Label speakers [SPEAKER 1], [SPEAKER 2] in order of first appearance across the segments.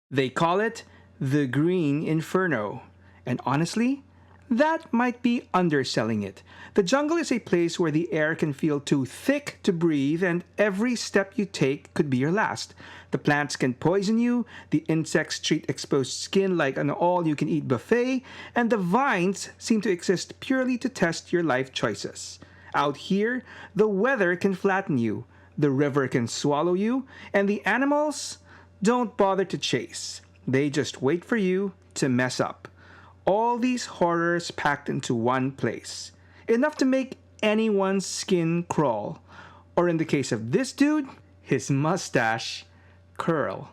[SPEAKER 1] They call it the Green Inferno. And honestly, that might be underselling it. The jungle is a place where the air can feel too thick to breathe, and every step you take could be your last. The plants can poison you, the insects treat exposed skin like an all you can eat buffet, and the vines seem to exist purely to test your life choices. Out here, the weather can flatten you, the river can swallow you, and the animals don't bother to chase. They just wait for you to mess up. All these horrors packed into one place. Enough to make anyone's skin crawl. Or in the case of this dude, his mustache curl.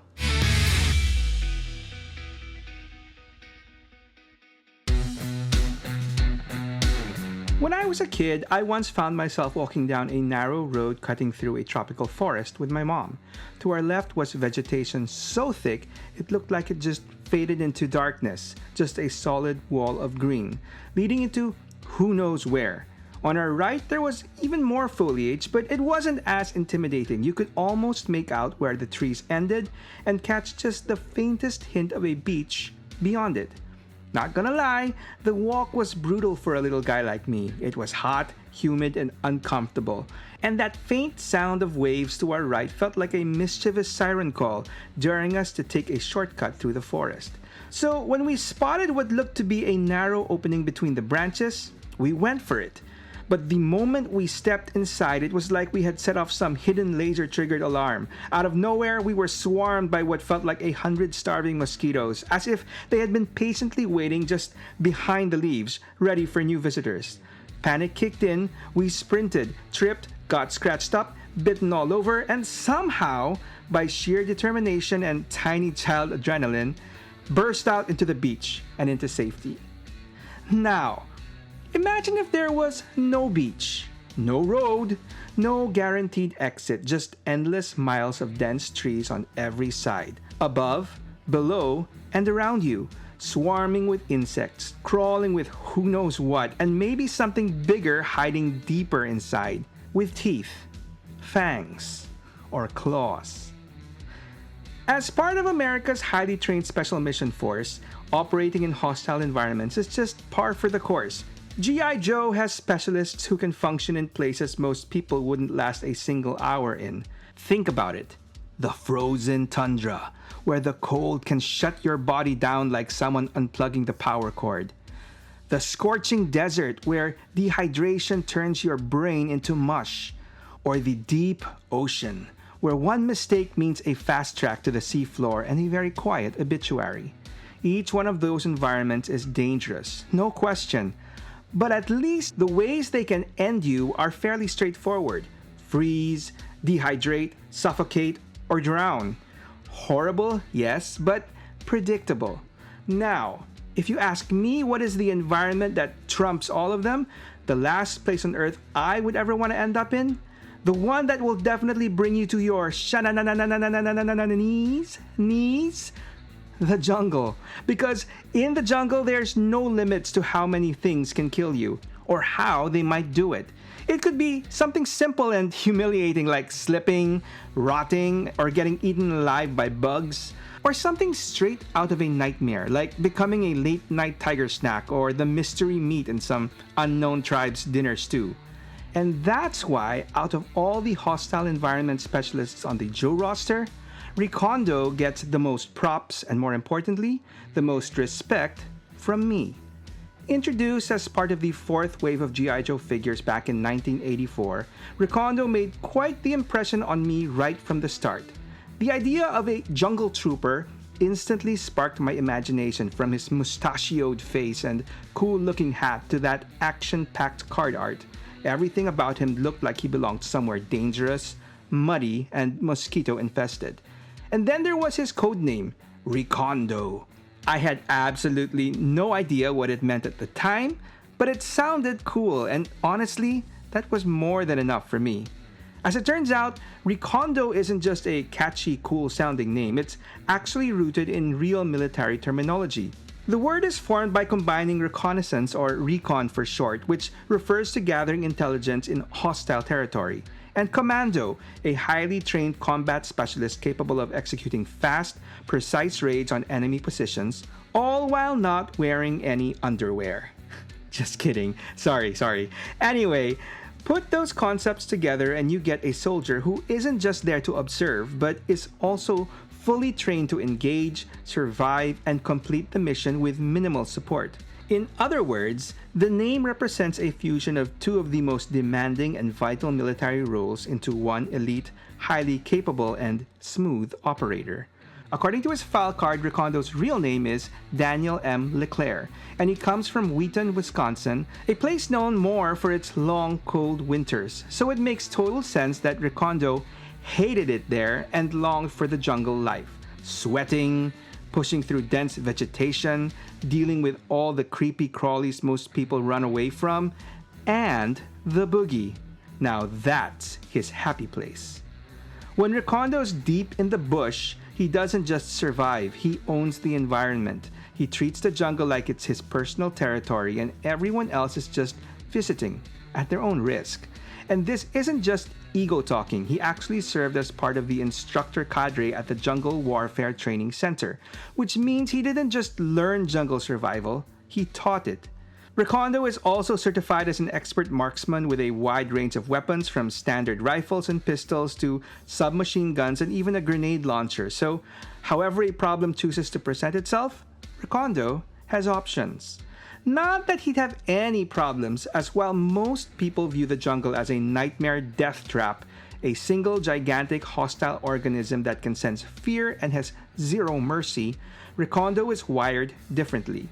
[SPEAKER 1] When I was a kid, I once found myself walking down a narrow road cutting through a tropical forest with my mom. To our left was vegetation so thick it looked like it just faded into darkness, just a solid wall of green, leading into who knows where. On our right, there was even more foliage, but it wasn't as intimidating. You could almost make out where the trees ended and catch just the faintest hint of a beach beyond it. Not gonna lie, the walk was brutal for a little guy like me. It was hot, humid, and uncomfortable. And that faint sound of waves to our right felt like a mischievous siren call, daring us to take a shortcut through the forest. So when we spotted what looked to be a narrow opening between the branches, we went for it. But the moment we stepped inside, it was like we had set off some hidden laser-triggered alarm. Out of nowhere, we were swarmed by what felt like 100 starving mosquitoes, as if they had been patiently waiting just behind the leaves, ready for new visitors. Panic kicked in, we sprinted, tripped, got scratched up, bitten all over, and somehow, by sheer determination and tiny child adrenaline, burst out into the beach and into safety. Now, imagine if there was no beach, no road, no guaranteed exit, just endless miles of dense trees on every side, above, below, and around you, swarming with insects, crawling with who knows what, and maybe something bigger hiding deeper inside, with teeth, fangs, or claws. As part of America's highly trained Special Mission Force, operating in hostile environments is just par for the course. GI Joe has specialists who can function in places most people wouldn't last a single hour in. Think about it. The frozen tundra, where the cold can shut your body down like someone unplugging the power cord. The scorching desert, where dehydration turns your brain into mush. Or the deep ocean, where one mistake means a fast track to the seafloor and a very quiet obituary. Each one of those environments is dangerous, no question. But at least the ways they can end you are fairly straightforward. Freeze, dehydrate, suffocate, or drown. Horrible, yes, but predictable. Now, if you ask me what is the environment that trumps all of them, the last place on earth I would ever want to end up in, the one that will definitely bring you to your knees, the jungle. Because in the jungle, there's no limits to how many things can kill you, or how they might do it. It could be something simple and humiliating like slipping, rotting, or getting eaten alive by bugs, or something straight out of a nightmare like becoming a late-night tiger snack or the mystery meat in some unknown tribe's dinner stew. And that's why, out of all the hostile environment specialists on the Joe roster, Recondo gets the most props and, more importantly, the most respect from me. Introduced as part of the fourth wave of GI Joe figures back in 1984, Recondo made quite the impression on me right from the start. The idea of a jungle trooper instantly sparked my imagination, from his mustachioed face and cool-looking hat to that action-packed card art. Everything about him looked like he belonged somewhere dangerous, muddy, and mosquito-infested. And then there was his codename, Recondo. I had absolutely no idea what it meant at the time, but it sounded cool, and honestly, that was more than enough for me. As it turns out, Recondo isn't just a catchy, cool-sounding name. It's actually rooted in real military terminology. The word is formed by combining reconnaissance, or recon for short, which refers to gathering intelligence in hostile territory, and Commando, a highly trained combat specialist capable of executing fast, precise raids on enemy positions, all while not wearing any underwear. Just kidding. Sorry. Anyway, put those concepts together and you get a soldier who isn't just there to observe, but is also fully trained to engage, survive, and complete the mission with minimal support. In other words, the name represents a fusion of two of the most demanding and vital military roles into one elite, highly capable, and smooth operator. According to his file card, Recondo's real name is Daniel M. Leclerc, and he comes from Wheaton, Wisconsin, a place known more for its long, cold winters. So it makes total sense that Recondo hated it there and longed for the jungle life. Sweating, pushing through dense vegetation, dealing with all the creepy crawlies most people run away from, and the boogie. Now that's his happy place. When Recondo's deep in the bush, he doesn't just survive, he owns the environment. He treats the jungle like it's his personal territory and everyone else is just visiting at their own risk. And this isn't just ego talking. He actually served as part of the instructor cadre at the Jungle Warfare Training Center, which means he didn't just learn jungle survival, he taught it. Recondo is also certified as an expert marksman with a wide range of weapons from standard rifles and pistols to submachine guns and even a grenade launcher. So, however a problem chooses to present itself, Recondo has options. Not that he'd have any problems, as while most people view the jungle as a nightmare death trap, a single gigantic hostile organism that can sense fear and has zero mercy, Recondo is wired differently.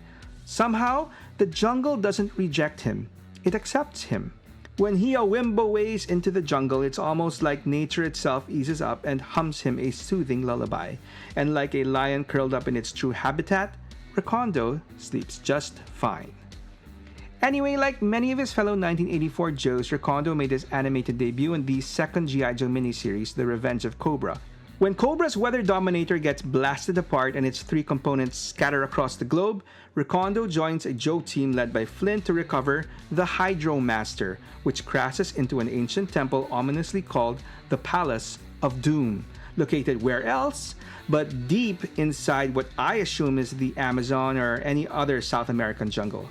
[SPEAKER 1] Somehow, the jungle doesn't reject him, it accepts him. When he awimboways into the jungle, it's almost like nature itself eases up and hums him a soothing lullaby. And like a lion curled up in its true habitat, Recondo sleeps just fine. Anyway, like many of his fellow 1984 Joes, Recondo made his animated debut in the second GI Joe miniseries, The Revenge of Cobra. When Cobra's Weather Dominator gets blasted apart and its three components scatter across the globe, Recondo joins a Joe team led by Flint to recover the Hydro Master, which crashes into an ancient temple ominously called the Palace of Doom. Located where else but deep inside what I assume is the Amazon or any other South American jungle.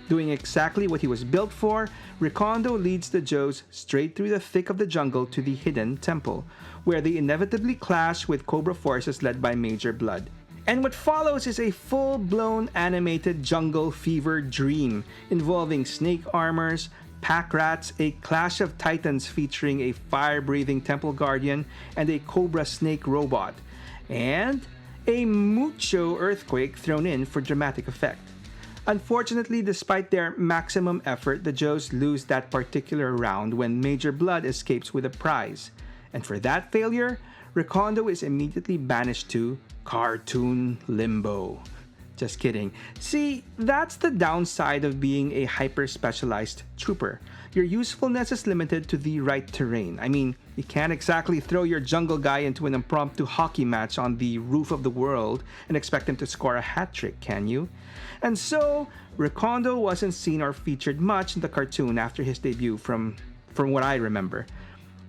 [SPEAKER 1] Doing exactly what he was built for, Recondo leads the Joes straight through the thick of the jungle to the hidden temple, where they inevitably clash with Cobra forces led by Major Blood. And what follows is a full-blown animated jungle fever dream involving snake armors, pack rats, a clash of titans featuring a fire-breathing temple guardian and a cobra snake robot, and a mucho earthquake thrown in for dramatic effect. Unfortunately, despite their maximum effort, the Joes lose that particular round when Major Blood escapes with a prize. And for that failure, Recondo is immediately banished to cartoon limbo. Just kidding. See, that's the downside of being a hyper-specialized trooper. Your usefulness is limited to the right terrain. I mean, you can't exactly throw your jungle guy into an impromptu hockey match on the roof of the world and expect him to score a hat trick, can you? And so, Recondo wasn't seen or featured much in the cartoon after his debut from what I remember.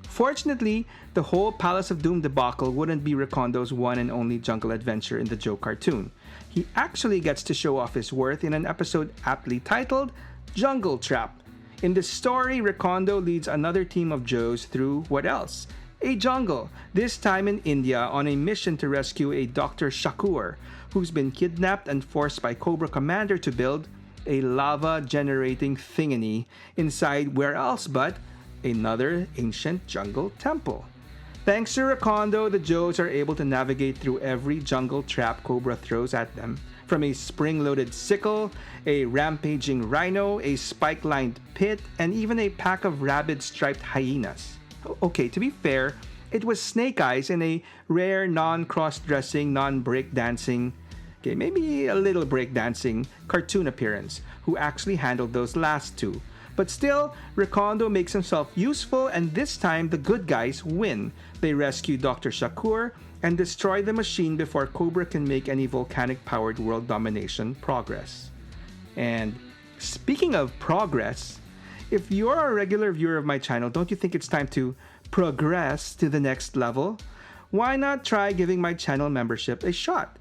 [SPEAKER 1] Fortunately, the whole Palace of Doom debacle wouldn't be Recondo's one and only jungle adventure in the Joe cartoon. He actually gets to show off his worth in an episode aptly titled Jungle Trap. In this story, Recondo leads another team of Joes through what else? A jungle, this time in India, on a mission to rescue a Dr. Shakur, who's been kidnapped and forced by Cobra Commander to build a lava-generating thingany inside where else but another ancient jungle temple. Thanks to Recondo, the Joes are able to navigate through every jungle trap Cobra throws at them, from a spring-loaded sickle, a rampaging rhino, a spike-lined pit, and even a pack of rabid-striped hyenas. Okay, to be fair, it was Snake Eyes in a rare non-cross-dressing, non-breakdancing, maybe a little breakdancing cartoon appearance, who actually handled those last two. But still, Recondo makes himself useful, and this time the good guys win. They rescue Dr. Shakur and destroy the machine before Cobra can make any volcanic-powered world domination progress. And speaking of progress, if you're a regular viewer of my channel, don't you think it's time to progress to the next level, why not try giving my channel membership a shot?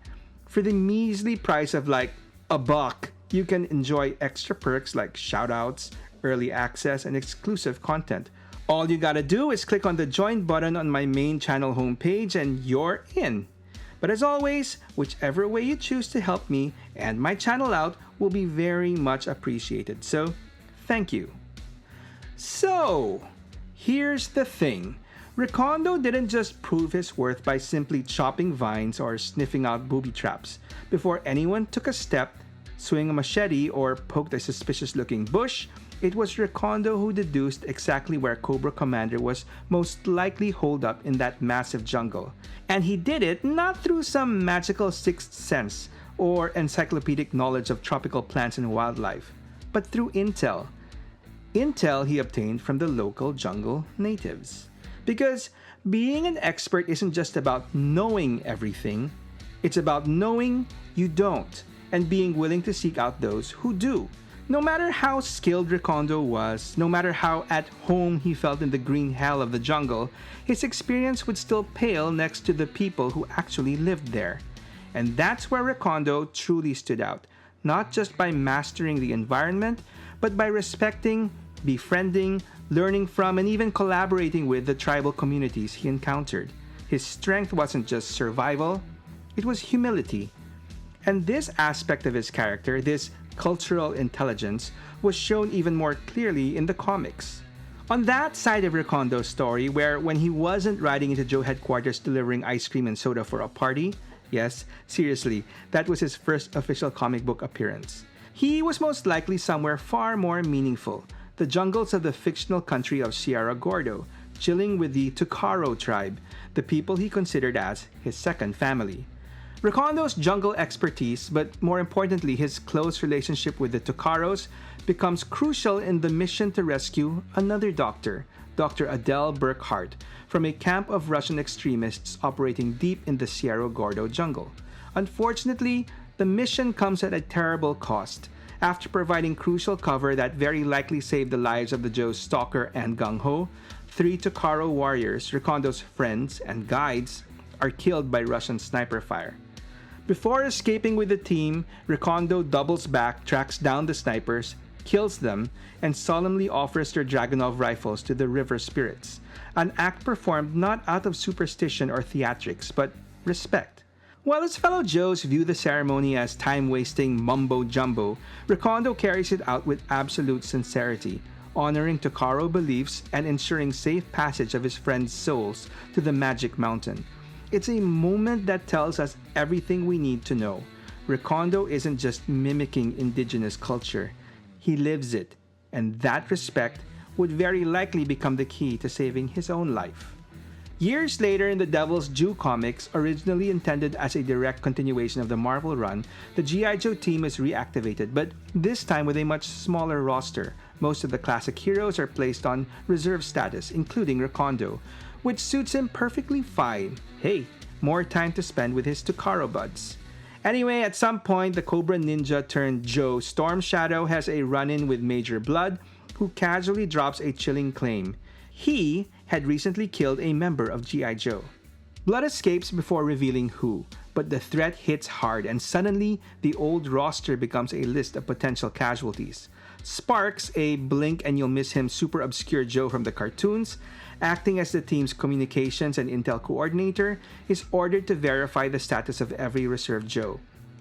[SPEAKER 1] For the measly price of like $1, you can enjoy extra perks like shoutouts, early access, and exclusive content. All you gotta do is click on the join button on my main channel homepage and you're in. But as always, whichever way you choose to help me and my channel out will be very much appreciated. So, thank you. So, here's the thing. Recondo didn't just prove his worth by simply chopping vines or sniffing out booby traps before anyone took a step, swing a machete, or poked a suspicious-looking bush. It was Recondo who deduced exactly where Cobra Commander was most likely holed up in that massive jungle. And he did it not through some magical sixth sense or encyclopedic knowledge of tropical plants and wildlife, but through intel. Intel he obtained from the local jungle natives. Because being an expert isn't just about knowing everything, it's about knowing you don't and being willing to seek out those who do. No matter how skilled Recondo was, no matter how at home he felt in the green hell of the jungle, his experience would still pale next to the people who actually lived there. And that's where Recondo truly stood out, not just by mastering the environment, but by respecting, befriending, learning from, and even collaborating with the tribal communities he encountered. His strength wasn't just survival, it was humility. And this aspect of his character, this cultural intelligence, was shown even more clearly in the comics. On that side of Recondo's story, where when he wasn't riding into Joe headquarters delivering ice cream and soda for a party, yes, seriously, that was his first official comic book appearance. He was most likely somewhere far more meaningful, the jungles of the fictional country of Sierra Gordo, chilling with the Tucaro tribe, the people he considered as his second family. Recondo's jungle expertise, but more importantly his close relationship with the Tucaros, becomes crucial in the mission to rescue another doctor, Dr. Adele Burkhart, from a camp of Russian extremists operating deep in the Sierra Gordo jungle. Unfortunately, the mission comes at a terrible cost. After providing crucial cover that very likely saved the lives of the Joe's stalker and gung-ho, 3 Tucaro warriors, Recondo's friends and guides, are killed by Russian sniper fire. Before escaping with the team, Recondo doubles back, tracks down the snipers, kills them, and solemnly offers their Dragunov rifles to the river spirits, an act performed not out of superstition or theatrics, but respect. While his fellow Joes view the ceremony as time-wasting mumbo-jumbo, Recondo carries it out with absolute sincerity, honoring Tucaro beliefs and ensuring safe passage of his friends' souls to the Magic Mountain. It's a moment that tells us everything we need to know. Recondo isn't just mimicking indigenous culture, he lives it, and that respect would very likely become the key to saving his own life. Years later, in the Devil's Due comics, originally intended as a direct continuation of the Marvel run, the GI Joe team is reactivated, but this time with a much smaller roster. Most of the classic heroes are placed on reserve status, including Recondo, which suits him perfectly fine. Hey, more time to spend with his Tucaro buds. Anyway, at some point, the Cobra Ninja turned Joe Storm Shadow has a run-in with Major Blood, who casually drops a chilling claim. He had recently killed a member of GI Joe. Blood escapes before revealing who, but the threat hits hard and suddenly the old roster becomes a list of potential casualties. Sparks, a blink and you'll miss him super obscure Joe from the cartoons, acting as the team's communications and intel coordinator, is ordered to verify the status of every reserve Joe.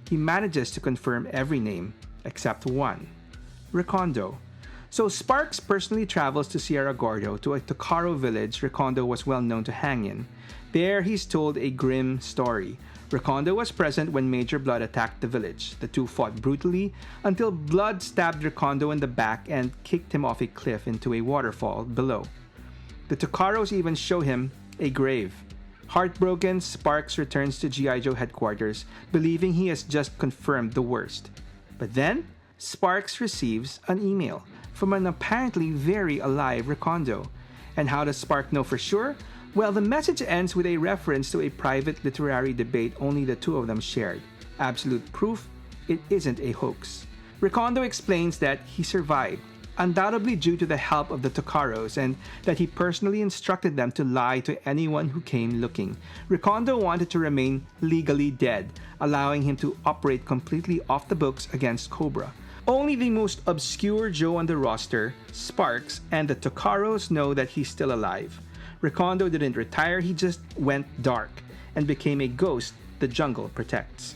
[SPEAKER 1] He manages to confirm every name, except one, Recondo. So Sparks personally travels to Sierra Gordo, to a Tucaro village Recondo was well known to hang in. There he's told a grim story. Recondo was present when Major Blood attacked the village. The two fought brutally until Blood stabbed Recondo in the back and kicked him off a cliff into a waterfall below. The Tucaros even show him a grave. Heartbroken, Sparks returns to GI Joe headquarters, believing he has just confirmed the worst. But then, Sparks receives an email from an apparently very alive Recondo. And how does Spark know for sure? Well, the message ends with a reference to a private literary debate only the two of them shared. Absolute proof it isn't a hoax. Recondo explains that he survived. undoubtedly due to the help of the Tucaros, and that he personally instructed them to lie to anyone who came looking. Recondo wanted to remain legally dead, allowing him to operate completely off the books against Cobra. Only the most obscure Joe on the roster, Sparks, and the Tucaros know that he's still alive. Recondo didn't retire, he just went dark and became a ghost the jungle protects.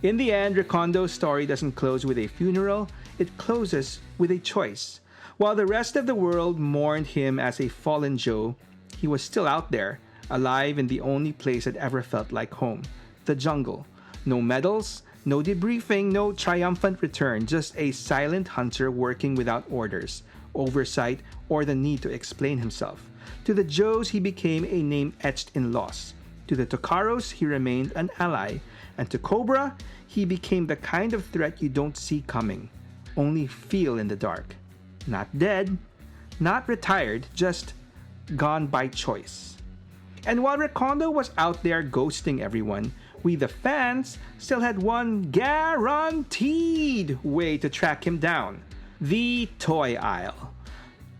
[SPEAKER 1] In the end, Recondo's story doesn't close with a funeral, it closes with a choice. While the rest of the world mourned him as a fallen Joe, he was still out there, alive in the only place that ever felt like home, the jungle. No medals, no debriefing, no triumphant return, just a silent hunter working without orders, oversight, or the need to explain himself. To the Joes, he became a name etched in loss. To the Tucaros, he remained an ally. And to Cobra, he became the kind of threat you don't see coming, only feel in the dark. Not dead, not retired, just gone by choice. And while Recondo was out there ghosting everyone, we the fans still had one guaranteed way to track him down: the toy aisle.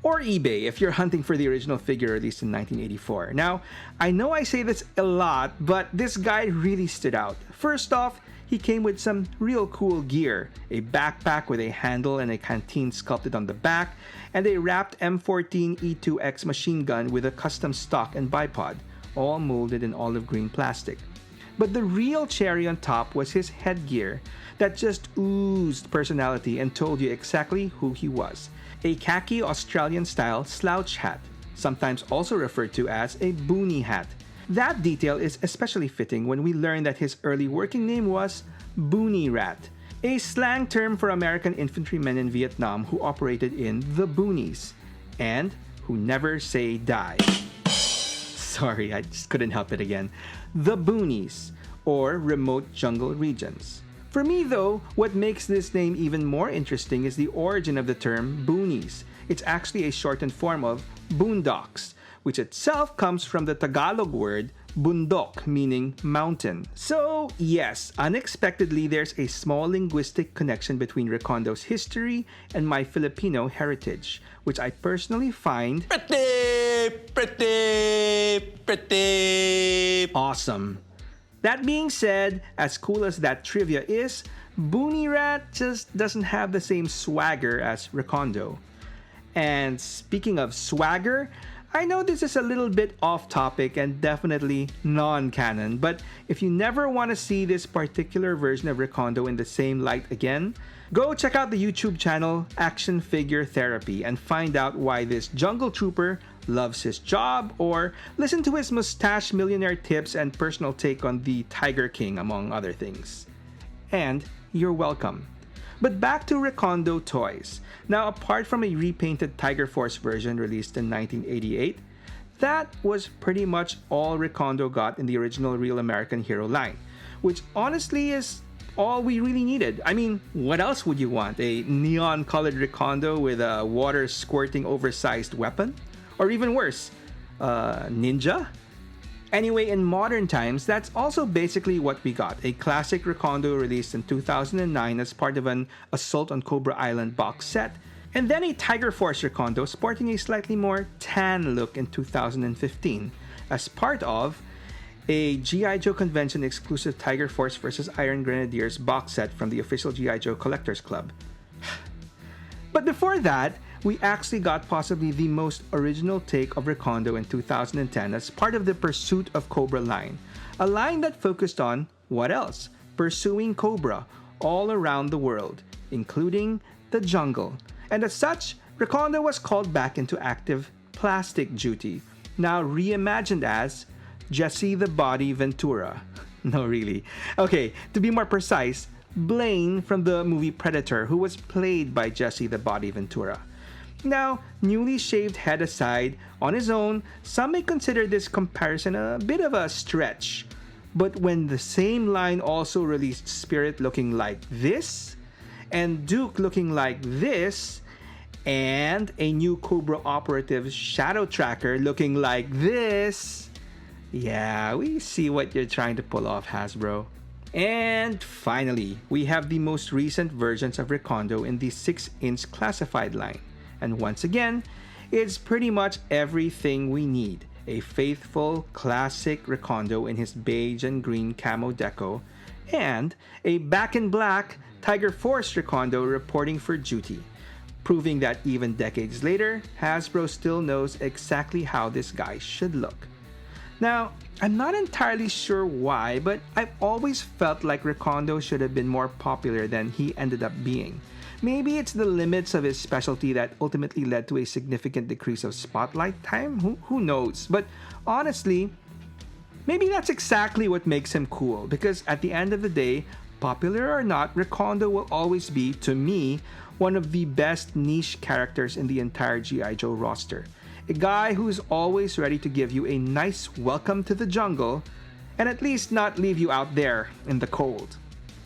[SPEAKER 1] Or eBay if you're hunting for the original figure released in 1984. Now, I know I say this a lot, but this guy really stood out. First off, he came with some real cool gear: a backpack with a handle and a canteen sculpted on the back, and a wrapped M14 E2X machine gun with a custom stock and bipod, all molded in olive green plastic. But the real cherry on top was his headgear that just oozed personality and told you exactly who he was. A khaki Australian-style slouch hat, sometimes also referred to as a boonie hat. That detail is especially fitting when we learn that his early working name was Boonie Rat, a slang term for American infantrymen in Vietnam who operated in the boonies and who never say die. Sorry, I just couldn't help it again. The boonies, or remote jungle regions. For me though, what makes this name even more interesting is the origin of the term boonies. It's actually a shortened form of boondocks, which itself comes from the Tagalog word bundok, meaning mountain. So yes, unexpectedly there's a small linguistic connection between Recondo's history and my Filipino heritage, which I personally find pretty awesome. That being said, as cool as that trivia is, Boonie Rat just doesn't have the same swagger as Recondo. And speaking of swagger, I know this is a little bit off topic and definitely non-canon, but if you never want to see this particular version of Recondo in the same light again, go check out the YouTube channel Action Figure Therapy and find out why this jungle trooper loves his job, or listen to his mustache millionaire tips and personal take on the Tiger King, among other things. And you're welcome. But back to Recondo toys. Now, apart from a repainted Tiger Force version released in 1988, that was pretty much all Recondo got in the original Real American Hero line, which honestly is all we really needed. I mean, what else would you want? A neon-colored Recondo with a water-squirting oversized weapon? Or even worse, ninja? Anyway, in modern times, that's also basically what we got. A classic Recondo released in 2009 as part of an Assault on Cobra Island box set, and then a Tiger Force Recondo sporting a slightly more tan look in 2015 as part of a GI Joe convention exclusive Tiger Force vs. Iron Grenadiers box set from the official GI Joe Collectors Club. But before that, we actually got possibly the most original take of Recondo in 2010 as part of the Pursuit of Cobra line. A line that focused on, what else? Pursuing Cobra all around the world, including the jungle. And as such, Recondo was called back into active plastic duty, now reimagined as Jesse the Body Ventura. No, really. Okay, to be more precise, Blaine from the movie Predator, who was played by Jesse the Body Ventura. Now, newly shaved head aside, on his own, some may consider this comparison a bit of a stretch. But when the same line also released Spirit looking like this, and Duke looking like this, and a new Cobra operative Shadow Tracker looking like this, yeah, we see what you're trying to pull off, Hasbro. And finally, we have the most recent versions of Recondo in the 6-inch classified line. And once again, it's pretty much everything we need. A faithful, classic Recondo in his beige and green camo deco, and a back in black Tiger Force Recondo reporting for duty, proving that even decades later, Hasbro still knows exactly how this guy should look. Now, I'm not entirely sure why, but I've always felt like Recondo should have been more popular than he ended up being. Maybe it's the limits of his specialty that ultimately led to a significant decrease of spotlight time? Who knows? But honestly, maybe that's exactly what makes him cool, because at the end of the day, popular or not, Recondo will always be, to me, one of the best niche characters in the entire GI Joe roster. A guy who's always ready to give you a nice welcome to the jungle and at least not leave you out there in the cold.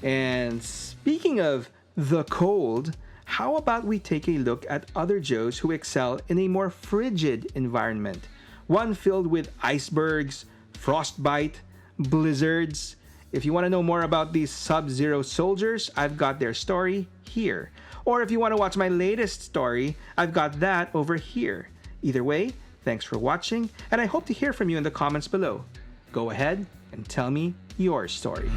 [SPEAKER 1] And speaking of the cold, how about we take a look at other Joes who excel in a more frigid environment? One filled with icebergs, frostbite, blizzards. If you want to know more about these Sub-Zero soldiers, I've got their story here. Or if you want to watch my latest story, I've got that over here. Either way, thanks for watching, and I hope to hear from you in the comments below. Go ahead and tell me your story.